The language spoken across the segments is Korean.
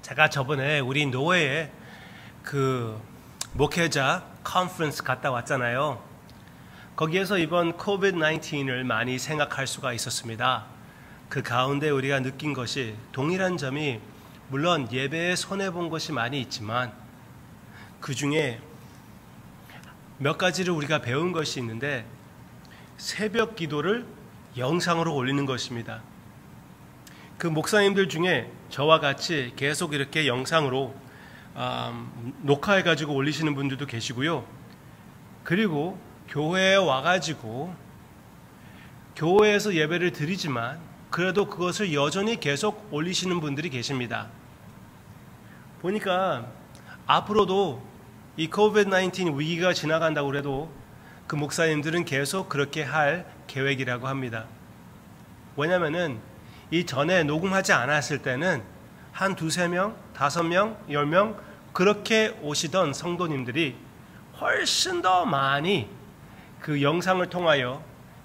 제가 저번에 우리 노회에 그 목회자 컨퍼런스 갔다 왔잖아요. 거기에서 이번 코비드-19을 많이 생각할 수가 있었습니다. 그 가운데 우리가 느낀 것이 동일한 점이 물론 예배에 손해본 것이 많이 있지만 그 중에 몇 가지를 우리가 배운 것이 있는데 새벽 기도를 영상으로 올리는 것입니다. 그 목사님들 중에 저와 같이 계속 이렇게 영상으로 녹화해가지고 올리시는 분들도 계시고요. 그리고 교회에 와가지고 교회에서 예배를 드리지만 그래도 그것을 여전히 계속 올리시는 분들이 계십니다. 보니까 앞으로도 이 코비드-19 위기가 지나간다고 해도 그 목사님들은 계속 그렇게 할 계획이라고 합니다. 왜냐면은 이 전에 녹음하지 않았을 때는 한 두세 명, 5명, 10명 그렇게 오시던 성도님들이 훨씬 더 많이 그 영상을 통하여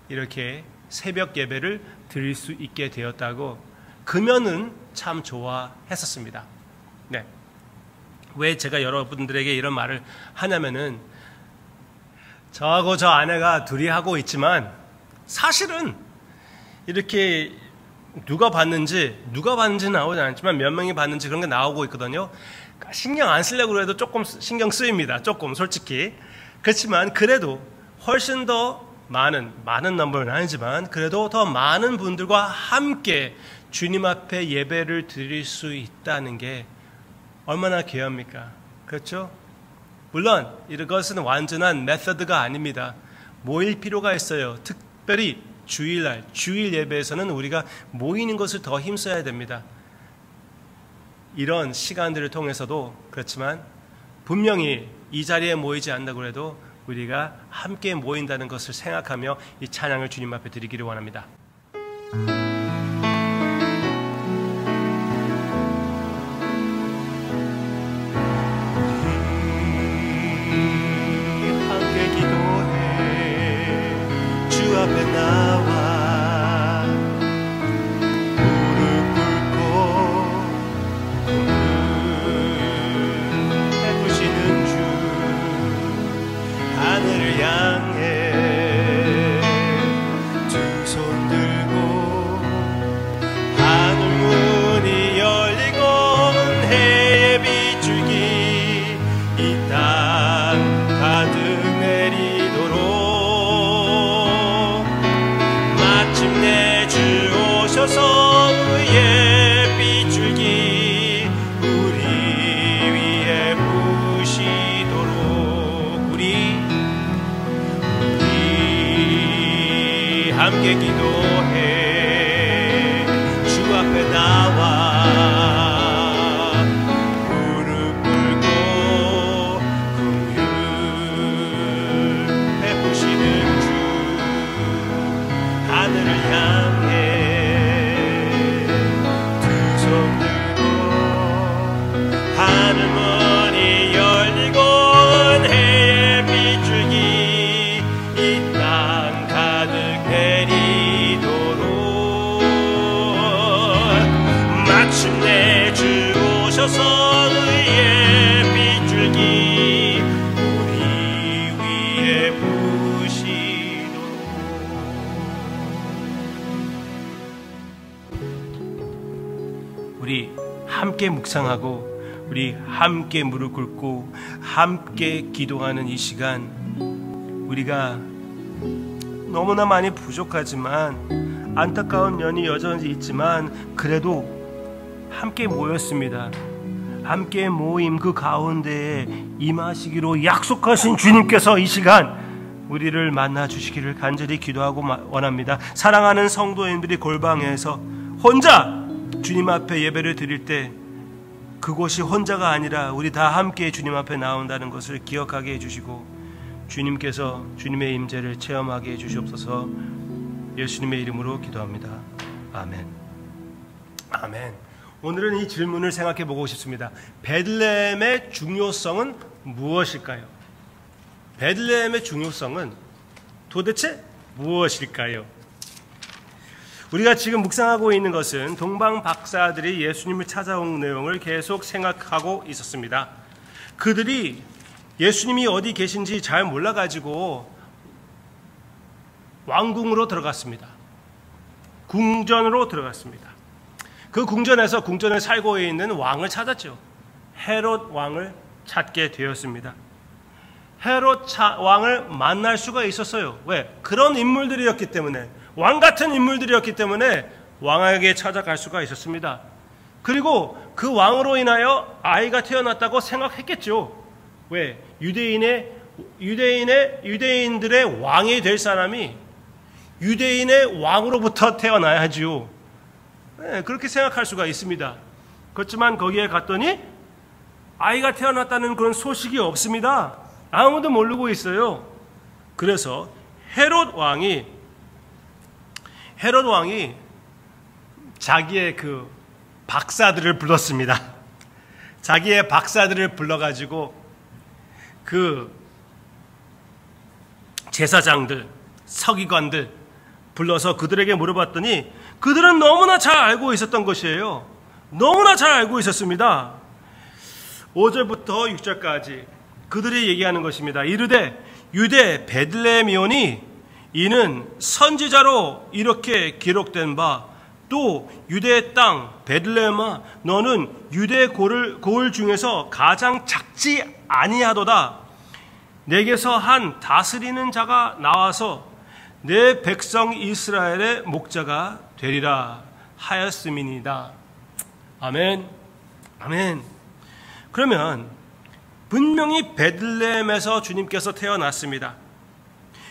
이렇게 새벽 예배를 드릴 수 있게 되었다고 그면은 참 좋아했었습니다. 네. 왜 제가 여러분들에게 이런 말을 하냐면은 저하고 저 아내가 둘이 하고 있지만 사실은 이렇게 누가 봤는지는 나오지 않지만 몇 명이 봤는지 그런 게 나오고 있거든요. 신경 안 쓰려고 해도 조금 신경 쓰입니다. 조금 솔직히. 그렇지만 그래도 훨씬 더 많은 넘버는 아니지만 그래도 더 많은 분들과 함께 주님 앞에 예배를 드릴 수 있다는 게 얼마나 귀합니까? 그렇죠? 물론 이것은 완전한 메서드가 아닙니다. 모일 필요가 있어요. 특별히 주일날, 주일 예배에서는 우리가 모이는 것을 더 힘써야 됩니다. 이런 시간들을 통해서도 그렇지만 분명히 이 자리에 모이지 않는다고 해도 우리가 함께 모인다는 것을 생각하며 이 찬양을 주님 앞에 드리기를 원합니다. 함께 기도해 주 앞에 나와 무릎 꿇고 베푸시는 주 하늘을 향해 두 손 들고 하늘 문이 열리고 해의 빗줄기 이 땅 가득 내리도록 마침내 주 오셔서 그의 빗줄기 우리 위에 부시도록 우리 함께 기도해 주 앞에 나와 무릎 꿇고 긍휼 베푸시는 주 하늘을 향해 두 손 들고 하늘 문이 열리고 은혜의 빗줄기 이 땅 가득 내리도록 마침내 주 오셔서 의의 빗줄기 우리 위에 부시도록 우리 함께 묵상하고 우리 함께 무릎 꿇고 함께 기도하는 이 시간 우리가 너무나 많이 부족하지만 안타까운 면이 여전히 있지만 그래도 함께 모였습니다. 함께 모임 그 가운데에 임하시기로 약속하신 주님께서 이 시간 우리를 만나 주시기를 간절히 기도하고 원합니다. 사랑하는 성도님들이 골방에서 혼자 주님 앞에 예배를 드릴 때 그곳이 혼자가 아니라 우리 다 함께 주님 앞에 나온다는 것을 기억하게 해주시고 주님께서 주님의 임재를 체험하게 해주시옵소서. 예수님의 이름으로 기도합니다. 아멘. 아멘. 오늘은 이 질문을 생각해 보고 싶습니다. 베들레헴의 중요성은 무엇일까요? 베들레헴의 중요성은 도대체 무엇일까요? 우리가 지금 묵상하고 있는 것은 동방 박사들이 예수님을 찾아온 내용을 계속 생각하고 있었습니다. 그들이 예수님이 어디 계신지 잘 몰라가지고 왕궁으로 들어갔습니다. 궁전으로 들어갔습니다. 그 궁전에서 궁전에 살고 있는 왕을 찾았죠. 헤롯 왕을 찾게 되었습니다. 헤롯 왕을 만날 수가 있었어요. 왜? 그런 인물들이었기 때문에, 왕 같은 인물들이었기 때문에 왕에게 찾아갈 수가 있었습니다. 그리고 그 왕으로 인하여 아이가 태어났다고 생각했겠죠. 왜? 유대인들의 왕이 될 사람이 유대인의 왕으로부터 태어나야 하지요. 네, 그렇게 생각할 수가 있습니다. 그렇지만 거기에 갔더니 아이가 태어났다는 그런 소식이 없습니다. 아무도 모르고 있어요. 그래서 헤롯 왕이 자기의 그 박사들을 불렀습니다. 자기의 박사들을 불러가지고 그 제사장들, 서기관들 불러서 그들에게 물어봤더니 그들은 너무나 잘 알고 있었던 것이에요. 너무나 잘 알고 있었습니다. 5절부터 6절까지 그들이 얘기하는 것입니다. 이르되 유대 베들레헴이오니 이는 선지자로 이렇게 기록된 바 또 유대의 땅 베들레헴아 너는 유대 고을 중에서 가장 작지 아니하도다. 내게서 한 다스리는 자가 나와서 내 백성 이스라엘의 목자가 되리라 하였음이니이다. 아멘. 아멘. 그러면 분명히 베들레헴에서 주님께서 태어났습니다.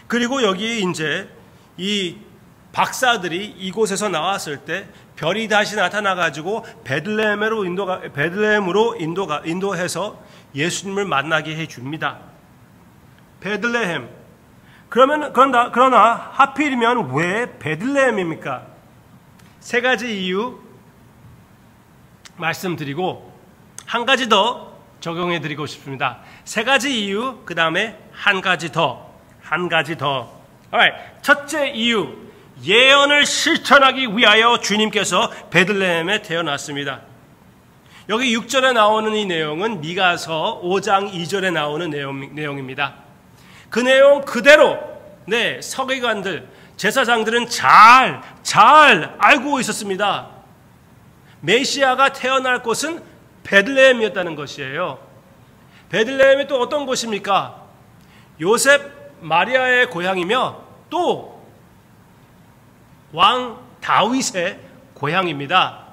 그리고 여기 이제 이 박사들이 이곳에서 나왔을 때 별이 다시 나타나가지고 베들레헴으로 인도해서 예수님을 만나게 해줍니다. 베들레헴. 그러나 하필이면 왜 베들레헴입니까? 세 가지 이유 말씀드리고 한 가지 더 적용해 드리고 싶습니다. 세 가지 이유, 그 다음에 한 가지 더. 첫째 이유, 예언을 실천하기 위하여 주님께서 베들레헴에 태어났습니다. 여기 6절에 나오는 이 내용은 미가서 5장 2절에 나오는 내용입니다. 그 내용 그대로 서기관들, 제사장들은 잘 알고 있었습니다. 메시아가 태어날 곳은 베들레헴이었다는 것이에요. 베들레헴이 또 어떤 곳입니까? 요셉, 마리아의 고향이며 또 왕 다윗의 고향입니다.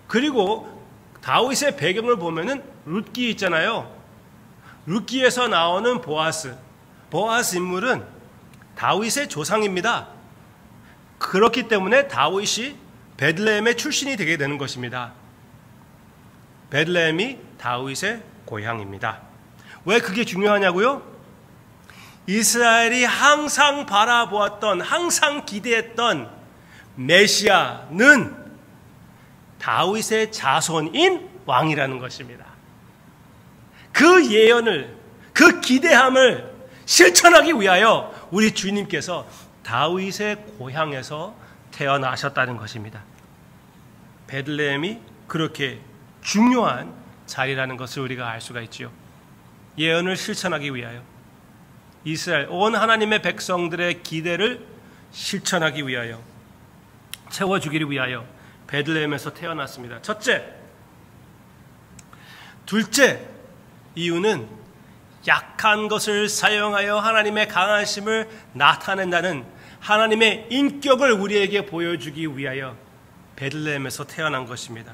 그리고 다윗의 배경을 보면은 룻기 있잖아요. 룻기에서 나오는 보아스 인물은 다윗의 조상입니다. 그렇기 때문에 다윗이 베들레헴의 출신이 되게 되는 것입니다. 베들레헴이 다윗의 고향입니다. 왜 그게 중요하냐고요? 이스라엘이 항상 바라보았던, 항상 기대했던 메시아는 다윗의 자손인 왕이라는 것입니다. 그 예언을, 그 기대함을 실천하기 위하여 우리 주님께서 다윗의 고향에서 태어나셨다는 것입니다. 베들레헴이 그렇게 중요한 자리라는 것을 우리가 알 수가 있지요. 예언을 실천하기 위하여, 이스라엘 온 하나님의 백성들의 기대를 실천하기 위하여, 채워주기를 위하여 베들레헴에서 태어났습니다. 첫째. 둘째 이유는 약한 것을 사용하여 하나님의 강하심을 나타낸다는 하나님의 인격을 우리에게 보여주기 위하여 베들레헴에서 태어난 것입니다.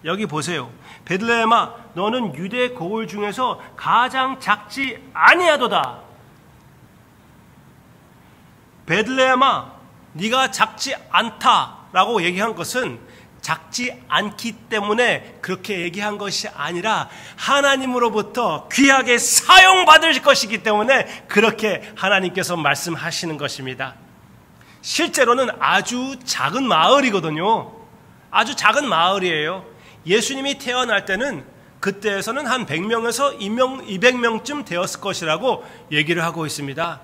여기 보세요. 베들레헴아 너는 유대 고을 중에서 가장 작지 아니하도다. 베들레헴아 네가 작지 않다라고 얘기한 것은 작지 않기 때문에 그렇게 얘기한 것이 아니라 하나님으로부터 귀하게 사용받을 것이기 때문에 그렇게 하나님께서 말씀하시는 것입니다. 실제로는 아주 작은 마을이거든요. 아주 작은 마을이에요. 예수님이 태어날 때는 그때에서는 한 100명에서 200명쯤 되었을 것이라고 얘기를 하고 있습니다.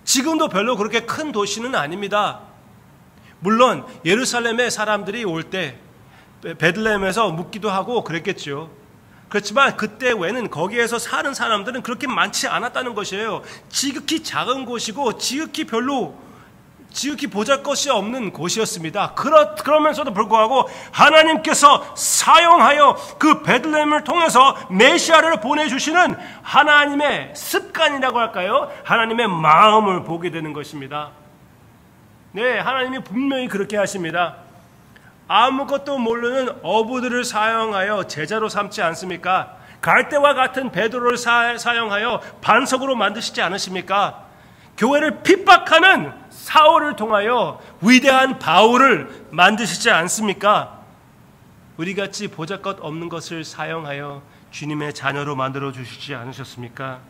지금도 별로 그렇게 큰 도시는 아닙니다. 물론 예루살렘의 사람들이 올 때 베들레헴에서 묵기도 하고 그랬겠죠. 그렇지만 그때 외에는 거기에서 사는 사람들은 그렇게 많지 않았다는 것이에요. 지극히 작은 곳이고 지극히 보잘것이 없는 곳이었습니다. 그러면서도 불구하고 하나님께서 사용하여 그 베들레헴을 통해서 메시아를 보내주시는 하나님의 습관이라고 할까요? 하나님의 마음을 보게 되는 것입니다. 네, 하나님이 분명히 그렇게 하십니다. 아무것도 모르는 어부들을 사용하여 제자로 삼지 않습니까? 갈대와 같은 베드로를 사용하여 반석으로 만드시지 않으십니까? 교회를 핍박하는 사울을 통하여 위대한 바울을 만드시지 않습니까? 우리같이 보잘것 없는 것을 사용하여 주님의 자녀로 만들어 주시지 않으셨습니까?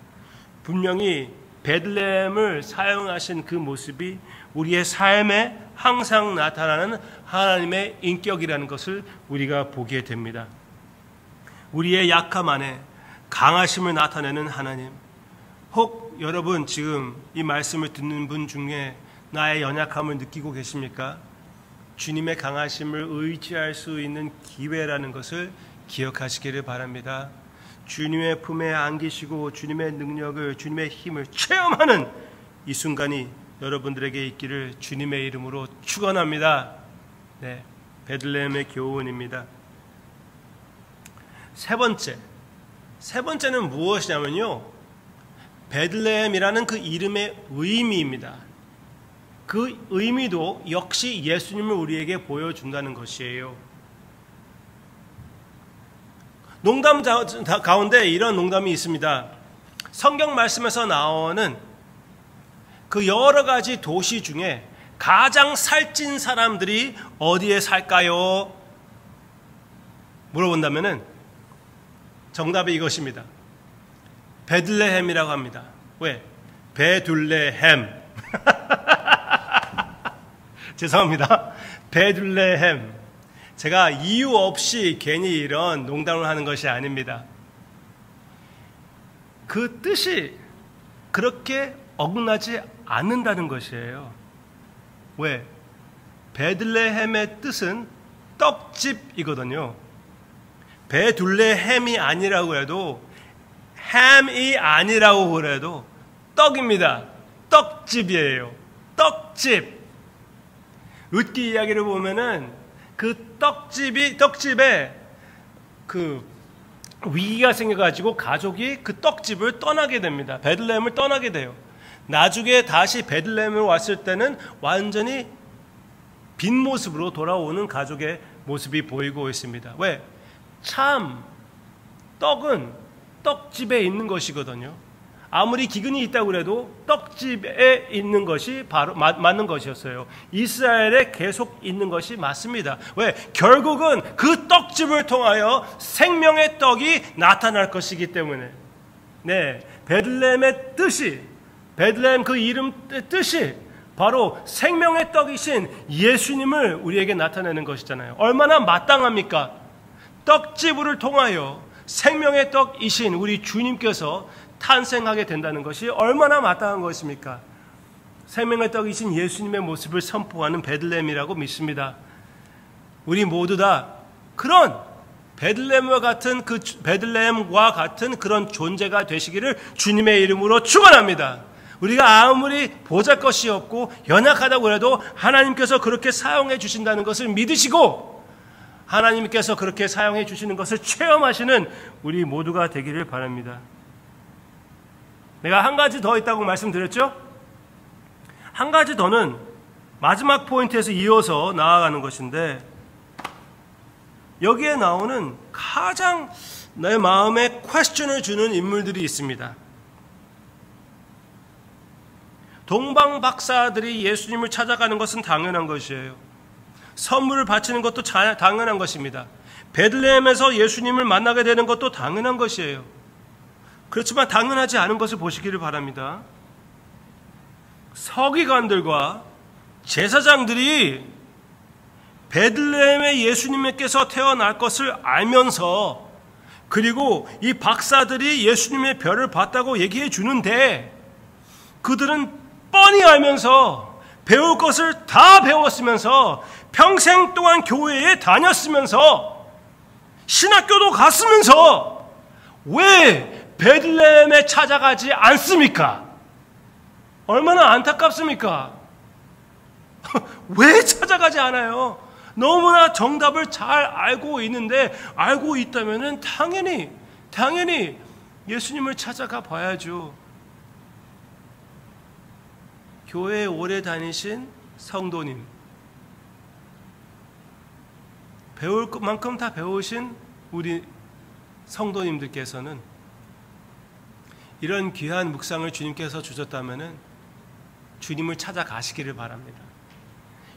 분명히 베들레헴을 사용하신 그 모습이 우리의 삶에 항상 나타나는 하나님의 인격이라는 것을 우리가 보게 됩니다. 우리의 약함 안에 강하심을 나타내는 하나님. 혹 여러분 지금 이 말씀을 듣는 분 중에 나의 연약함을 느끼고 계십니까? 주님의 강하심을 의지할 수 있는 기회라는 것을 기억하시기를 바랍니다. 주님의 품에 안기시고 주님의 능력을, 주님의 힘을 체험하는 이 순간이 여러분들에게 있기를 주님의 이름으로 축원합니다. 네, 베들레헴의 교훈입니다. 세 번째는 무엇이냐면요, 베들레헴이라는 그 이름의 의미입니다. 그 의미도 역시 예수님을 우리에게 보여준다는 것이에요. 농담 가운데 이런 농담이 있습니다. 성경 말씀에서 나오는 그 여러 가지 도시 중에 가장 살찐 사람들이 어디에 살까요? 물어본다면은 정답이 이것입니다. 베들레헴이라고 합니다. 왜? 베둘레헴. 죄송합니다. 베들레헴. 제가 이유 없이 괜히 이런 농담을 하는 것이 아닙니다. 그 뜻이 그렇게 어긋나지 않는다는 것이에요. 왜? 베들레헴의 뜻은 떡집이거든요. 베둘레헴이 아니라고 해도, 햄이 아니라고 그래도 떡입니다. 떡집이에요. 떡집. 룻기 이야기를 보면은 그 떡집에 그 위기가 생겨가지고 가족이 그 떡집을 떠나게 됩니다. 베들레헴을 떠나게 돼요. 나중에 다시 베들레헴을 왔을 때는 완전히 빈 모습으로 돌아오는 가족의 모습이 보이고 있습니다. 왜? 참 떡은 떡집에 있는 것이거든요. 아무리 기근이 있다고 해도 떡집에 있는 것이 바로 맞는 것이었어요. 이스라엘에 계속 있는 것이 맞습니다. 왜? 결국은 그 떡집을 통하여 생명의 떡이 나타날 것이기 때문에. 네, 베들레헴의 뜻이, 베들레헴 그 이름 뜻이 바로 생명의 떡이신 예수님을 우리에게 나타내는 것이잖아요. 얼마나 마땅합니까? 떡집을 통하여 생명의 떡이신 우리 주님께서 탄생하게 된다는 것이 얼마나 마땅한 것입니까? 생명의 떡이신 예수님의 모습을 선포하는 베들레헴이라고 믿습니다. 우리 모두 다 그런 베들레헴과 같은 그런 존재가 되시기를 주님의 이름으로 축원합니다. 우리가 아무리 보잘것이 없고 연약하다고 해도 하나님께서 그렇게 사용해 주신다는 것을 믿으시고 하나님께서 그렇게 사용해 주시는 것을 체험하시는 우리 모두가 되기를 바랍니다. 내가 한 가지 더 있다고 말씀드렸죠? 한 가지 더는 마지막 포인트에서 이어서 나아가는 것인데, 여기에 나오는 가장 내 마음에 퀘스천을 주는 인물들이 있습니다. 동방 박사들이 예수님을 찾아가는 것은 당연한 것이에요. 선물을 바치는 것도 당연한 것입니다. 베들레헴에서 예수님을 만나게 되는 것도 당연한 것이에요. 그렇지만 당연하지 않은 것을 보시기를 바랍니다. 서기관들과 제사장들이 베들레헴에 예수님께서 태어날 것을 알면서, 그리고 이 박사들이 예수님의 별을 봤다고 얘기해 주는데, 그들은 뻔히 알면서 배울 것을 다 배웠으면서 평생 동안 교회에 다녔으면서 신학교도 갔으면서 왜 베들레헴에 찾아가지 않습니까? 얼마나 안타깝습니까? 왜 찾아가지 않아요? 너무나 정답을 잘 알고 있는데, 알고 있다면 당연히 예수님을 찾아가 봐야죠. 교회에 오래 다니신 성도님, 배울 것만큼 다 배우신 우리 성도님들께서는 이런 귀한 묵상을 주님께서 주셨다면 주님을 찾아가시기를 바랍니다.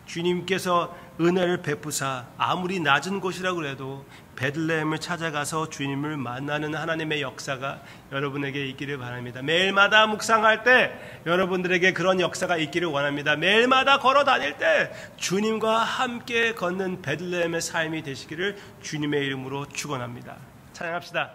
주님께서 은혜를 베푸사 아무리 낮은 곳이라고 해도 베들레헴을 찾아가서 주님을 만나는 하나님의 역사가 여러분에게 있기를 바랍니다. 매일마다 묵상할 때 여러분들에게 그런 역사가 있기를 원합니다. 매일마다 걸어 다닐 때 주님과 함께 걷는 베들레헴의 삶이 되시기를 주님의 이름으로 축원합니다. 찬양합시다.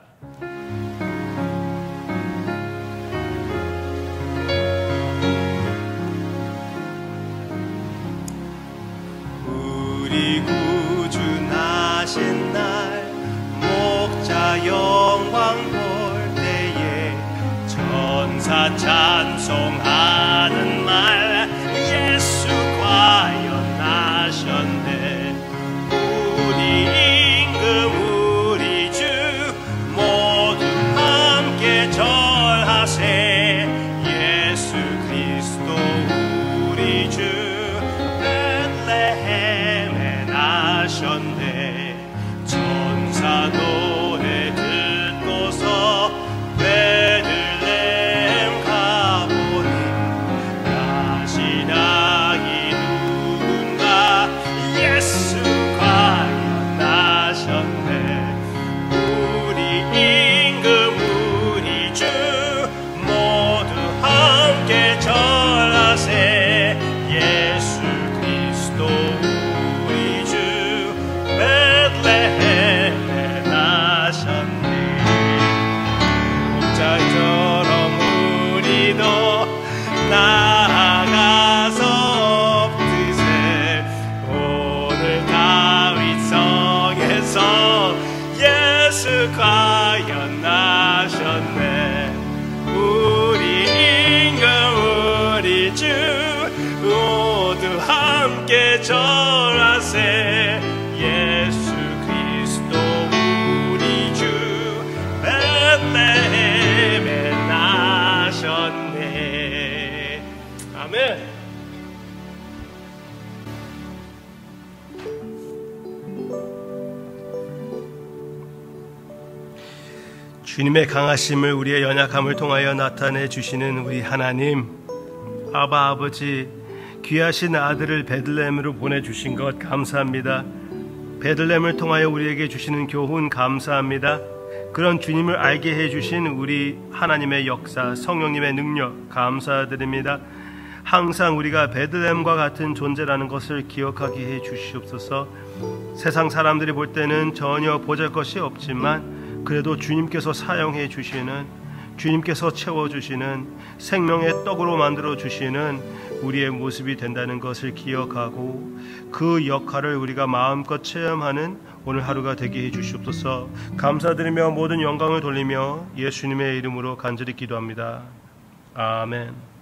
우리 구주 나신 날 목자 영광 볼 때에 천사 찬송하는 말 예수 과연 나셨네. 우리 임금 우리 주 모두 함께 절하세. 예수 그리스도 우리 주 베들레헴에 나셨네. 천사 노래 듣고서 베들레헴 가보니 가시나기 누군가 예수 과연 나셨네. 우리 임금 우리 주 모두 함께 절하세. 예수 그리스도 우리 주 베들레헴에 나셨네. 목자처럼 우리도 나아가서 엎드세. 오늘 다윗 성에서 예수 과연 나셨네. 우리 임금 우리 주 모두 함께 절하세. 예수 그리스도 우리 주 베들레헴에 나셨네. 아멘. 주님의 강하심을 우리의 연약함을 통하여 나타내 주시는 우리 하나님, 아바 아버지, 귀하신 아들을 베들레헴으로 보내주신 것 감사합니다. 베들레헴을 통하여 우리에게 주시는 교훈 감사합니다. 그런 주님을 알게 해주신 우리 하나님의 역사, 성령님의 능력 감사드립니다. 항상 우리가 베들레헴과 같은 존재라는 것을 기억하게 해 주시옵소서. 세상 사람들이 볼 때는 전혀 보잘것이 없지만 그래도 주님께서 사용해 주시는, 주님께서 채워주시는, 생명의 떡으로 만들어 주시는 우리의 모습이 된다는 것을 기억하고 그 역할을 우리가 마음껏 체험하는 오늘 하루가 되게 해 주시옵소서. 감사드리며 모든 영광을 돌리며 예수님의 이름으로 간절히 기도합니다. 아멘.